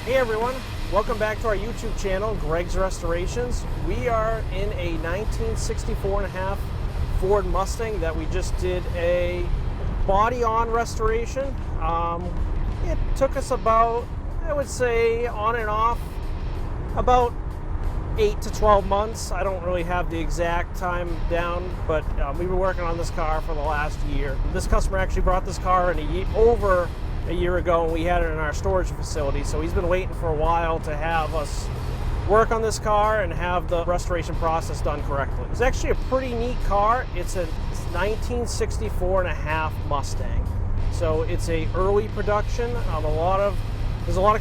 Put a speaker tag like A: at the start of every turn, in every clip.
A: Hey everyone, welcome back to our YouTube channel, Greg's Restorations. We are in a 1964.5 Ford Mustang that we just did a body-on restoration. It took us about, I would say, on and off, about 8 to 12 months. I don't really have the exact time down, but we've been working on this car for the last year. This customer actually brought this car in over a year ago, and we had it in our storage facility, so he's been waiting for a while to have us work on this car and have the restoration process done correctly. It's actually a pretty neat car. It's a 1964.5 Mustang, so it's a early production. There's a lot of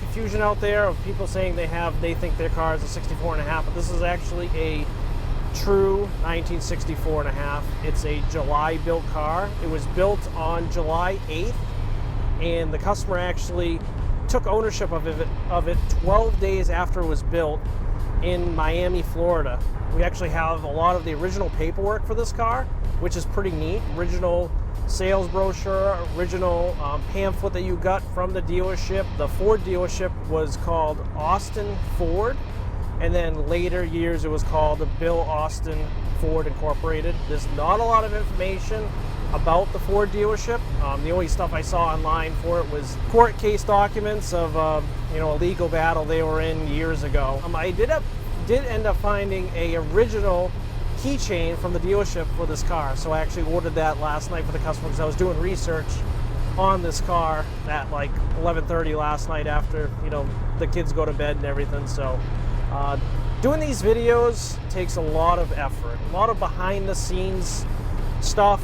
A: confusion out there of people saying they think their car is a 64.5, but this is actually a true 1964.5. It's a July built car. It was built on July 8th. And the customer actually took ownership of it 12 days after it was built in Miami, Florida. We actually have a lot of the original paperwork for this car, which is pretty neat. Original sales brochure, original pamphlet that you got from the dealership. The Ford dealership was called Austin Ford, and then later years it was called the Bill Austin Ford Incorporated. There's not a lot of information about the Ford dealership. The only stuff I saw online for it was court case documents of a legal battle they were in years ago. I did end up finding a original keychain from the dealership for this car, so I actually ordered that last night for the customer because I was doing research on this car at like 11:30 last night after the kids go to bed and everything. So doing these videos takes a lot of effort, a lot of behind the scenes stuff,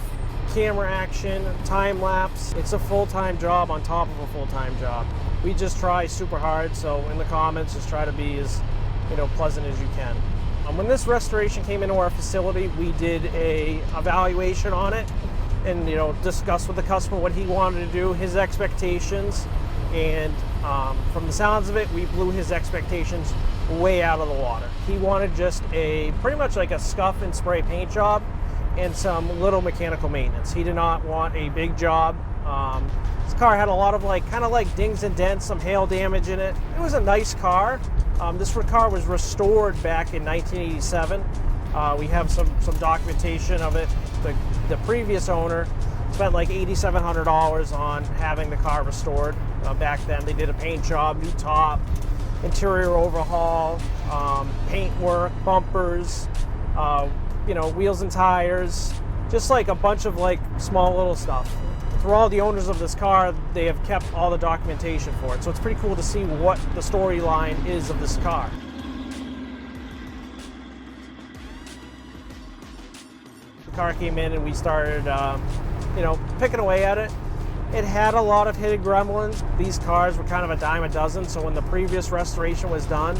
A: camera action, time lapse. It's a full-time job on top of a full-time job. We just try super hard, so in the comments just try to be as pleasant as you can. When this restoration came into our facility, we did a evaluation on it and discussed with the customer what he wanted to do, his expectations, and from the sounds of it, we blew his expectations way out of the water. He wanted just pretty much like a scuff and spray paint job and some little mechanical maintenance. He did not want a big job. This car had a lot of kind of dings and dents, some hail damage in it. It was a nice car. This car was restored back in 1987. We have some documentation of it. The previous owner spent like $8,700 on having the car restored. Back then they did a paint job, new top, interior overhaul, paint work, bumpers, wheels and tires, just like a bunch of small little stuff. For all the owners of this car, they have kept all the documentation for it, so it's pretty cool to see what the storyline is of this car. The car came in and we started picking away at it. It had a lot of hidden gremlins. These cars were kind of a dime a dozen, so when the previous restoration was done,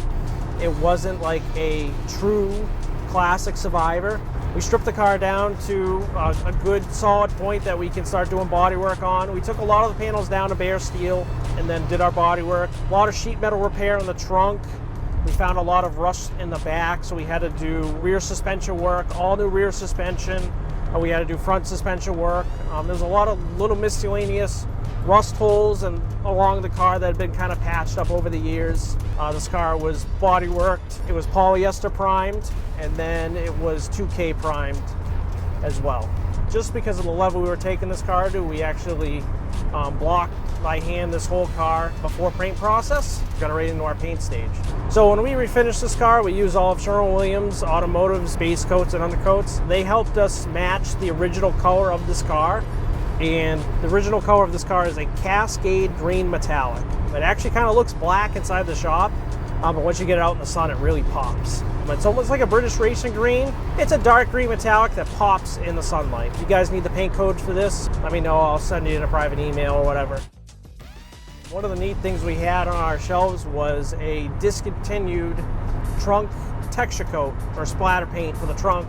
A: it wasn't like a true classic survivor. We stripped the car down to a good solid point that we can start doing body work on. We took a lot of the panels down to bare steel and then did our body work. A lot of sheet metal repair in the trunk. We found a lot of rust in the back, so we had to do rear suspension work, all new rear suspension. We had to do front suspension work. There's a lot of little miscellaneous rust holes along the car that had been kind of patched up over the years. This car was body worked. It was polyester primed, and then it was 2K primed as well. Just because of the level we were taking this car to, we actually blocked by hand this whole car before paint process. Got it right into our paint stage. So when we refinished this car, we used all of Sherwin-Williams Automotive's base coats and undercoats. They helped us match the original color of this car. And the original color of this car is a Cascade Green Metallic. It actually kind of looks black inside the shop, but once you get it out in the sun, it really pops. It's almost like a British racing green. It's a dark green metallic that pops in the sunlight. If you guys need the paint code for this, let me know. I'll send you in a private email or whatever. One of the neat things we had on our shelves was a discontinued trunk texture coat or splatter paint for the trunk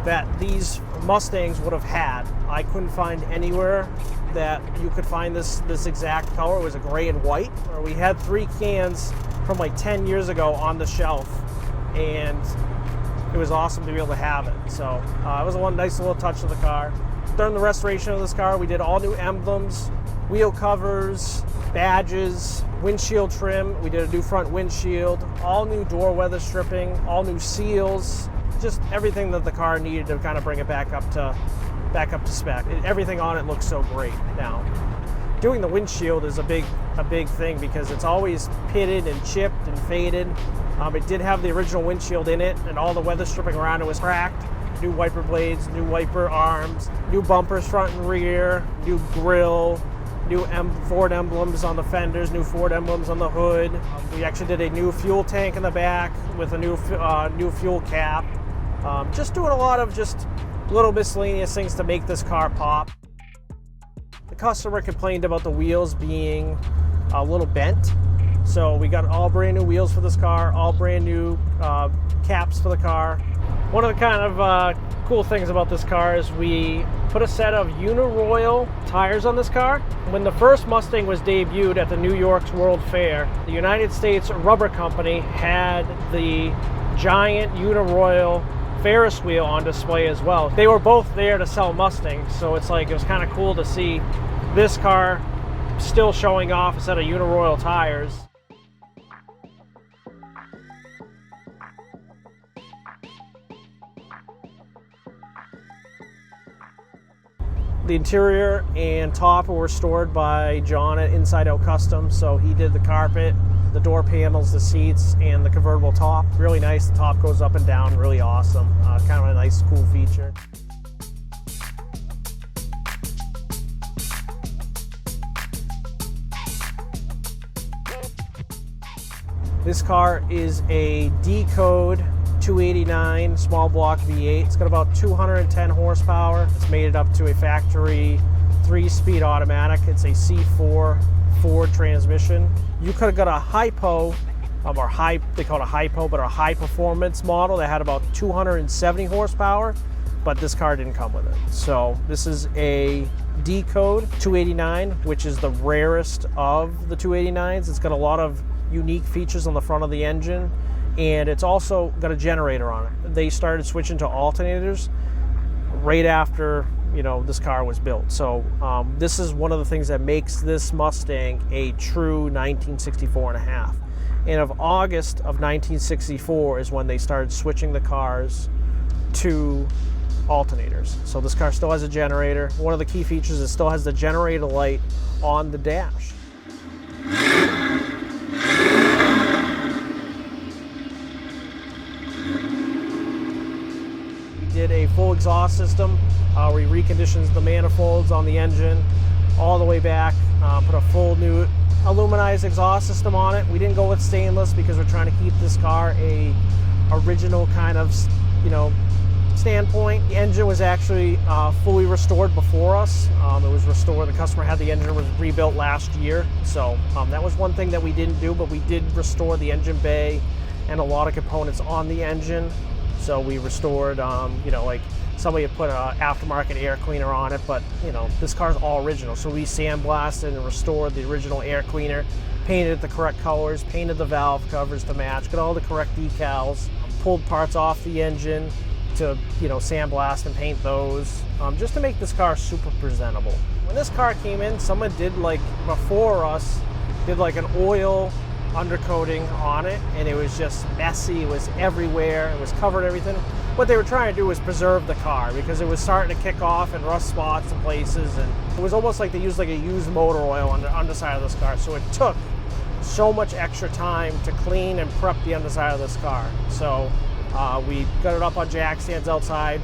A: that these Mustangs would have had. I couldn't find anywhere that you could find this exact color. It was a gray and white. We had 3 cans from like 10 years ago on the shelf, and it was awesome to be able to have it. So it was a nice little touch to the car. During the restoration of this car, we did all new emblems. wheel covers, badges, windshield trim. We did a new front windshield, all new door weather stripping, all new seals, just everything that the car needed to kind of bring it back up to spec. Everything on it looks so great now. Doing the windshield is a big thing because it's always pitted and chipped and faded. It did have the original windshield in it, and all the weather stripping around it was cracked. New wiper blades, new wiper arms, new bumpers front and rear, new grille, new Ford emblems on the fenders, new Ford emblems on the hood. We actually did a new fuel tank in the back with a new fuel cap. Just doing a lot of just little miscellaneous things to make this car pop. The customer complained about the wheels being a little bent. So we got all brand new wheels for this car, all brand new caps for the car. One of the kind of cool things about this car is we put a set of Uniroyal tires on this car. When the first Mustang was debuted at the New York's World Fair, the United States Rubber Company had the giant Uniroyal Ferris wheel on display as well. They were both there to sell Mustangs, so it was kind of cool to see this car still showing off a set of Uniroyal tires. The interior and top were restored by John at Inside Out Custom, so he did the carpet, the door panels, the seats, and the convertible top. Really nice. The top goes up and down, really awesome. Kind of a nice, cool feature. This car is a D-code 289 small block V8. It's got about 210 horsepower. It's made it up to a factory 3-speed automatic. It's a C4 Ford transmission. You could have got a hypo, they call it a hypo, but a high performance model that had about 270 horsepower, but this car didn't come with it. So this is a D-code 289, which is the rarest of the 289s. It's got a lot of unique features on the front of the engine, and it's also got a generator on it. They started switching to alternators right after this car was built. So this is one of the things that makes this Mustang a true 1964 and a half. And of August of 1964 is when they started switching the cars to alternators. So this car still has a generator. One of the key features is it still has the generator light on the dash. Did a full exhaust system. We reconditioned the manifolds on the engine all the way back, put a full new aluminized exhaust system on it. We didn't go with stainless because we're trying to keep this car a original kind of standpoint. The engine was actually fully restored before us. It was restored, the customer had the engine rebuilt last year. So that was one thing that we didn't do, but we did restore the engine bay and a lot of components on the engine. So we restored, like somebody had put an aftermarket air cleaner on it, but this car's all original. So we sandblasted and restored the original air cleaner, painted it the correct colors, painted the valve covers to match, got all the correct decals, pulled parts off the engine to, sandblast and paint those, just to make this car super presentable. When this car came in, someone did before us, did an oil undercoating on it, and it was just messy. It was everywhere. It was covered everything. What they were trying to do was preserve the car because it was starting to kick off and rust spots in places, and it was almost like they used a used motor oil on the underside of this car. So it took so much extra time to clean and prep the underside of this car. So we got it up on jack stands outside,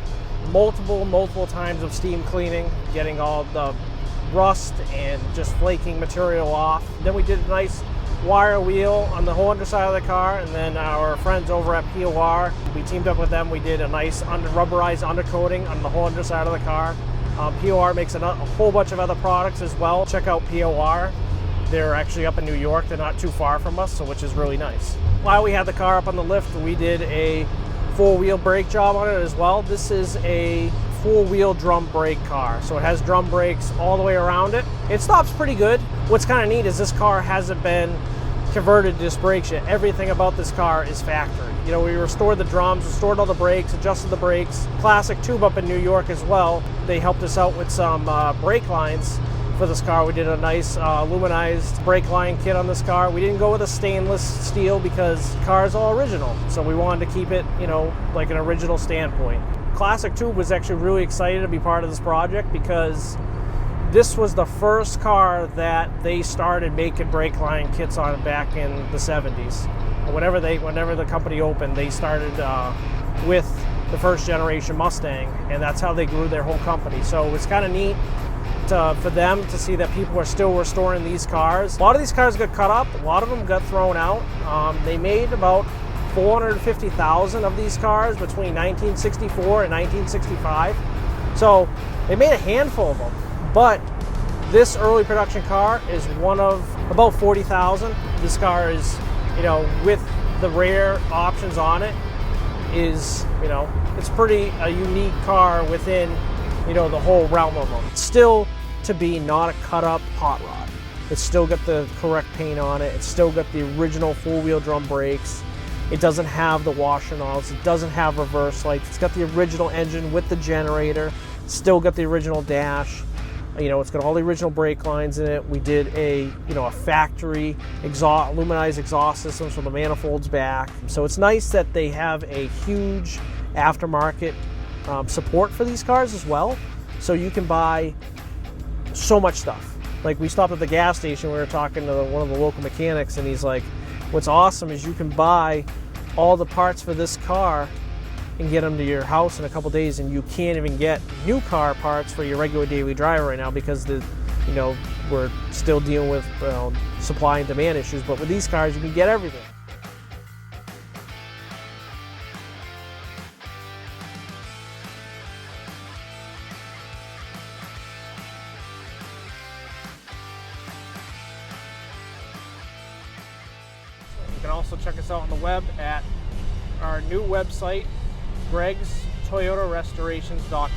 A: multiple times of steam cleaning, getting all the rust and just flaking material off. Then we did a nice wire wheel on the whole underside of the car, and then our friends over at POR, we teamed up with them. We did a nice rubberized undercoating on the whole underside of the car. POR makes a whole bunch of other products as well. Check out POR. They're actually up in New York. They're not too far from us, which is really nice. While we had the car up on the lift, we did a four-wheel brake job on it as well. This is a four-wheel drum brake car, so it has drum brakes all the way around it. It stops pretty good. What's kind of neat is this car hasn't been converted to disc brakes yet. Everything about this car is factory. We restored the drums, restored all the brakes, adjusted the brakes. Classic Tube up in New York as well. They helped us out with some brake lines for this car. We did a nice aluminized brake line kit on this car. We didn't go with a stainless steel because the car is all original, so we wanted to keep it, you know, like an original standpoint. Classic Tube was actually really excited to be part of this project because this was the first car that they started making brake line kits on back in the 70s. Whenever the company opened, they started with the first generation Mustang, and that's how they grew their whole company. So it's kind of neat for them to see that people are still restoring these cars. A lot of these cars got cut up, a lot of them got thrown out. They made about 450,000 of these cars between 1964 and 1965. So they made a handful of them. But this early production car is one of about 40,000. This car is, you know, with the rare options on it, is, you know, it's pretty a unique car within, you know, the whole realm of them. It's still to be not a cut up hot rod. It's still got the correct paint on it. It's still got the original four-wheel drum brakes. It doesn't have the washer nozzles. It doesn't have reverse lights. It's got the original engine with the generator. It's still got the original dash. You know, it's got all the original brake lines in it. We did a factory aluminized exhaust systems from the manifolds back. So it's nice that they have a huge aftermarket support for these cars as well. So you can buy so much stuff. Like, we stopped at the gas station, we were talking to one of the local mechanics, and he's like, what's awesome is you can buy all the parts for this car and get them to your house in a couple days, and you can't even get new car parts for your regular daily driver right now because we're still dealing with supply and demand issues. But with these cars, you can get everything. You can also check us out on the web at our new website, Greg'sToyotaRestorations.com.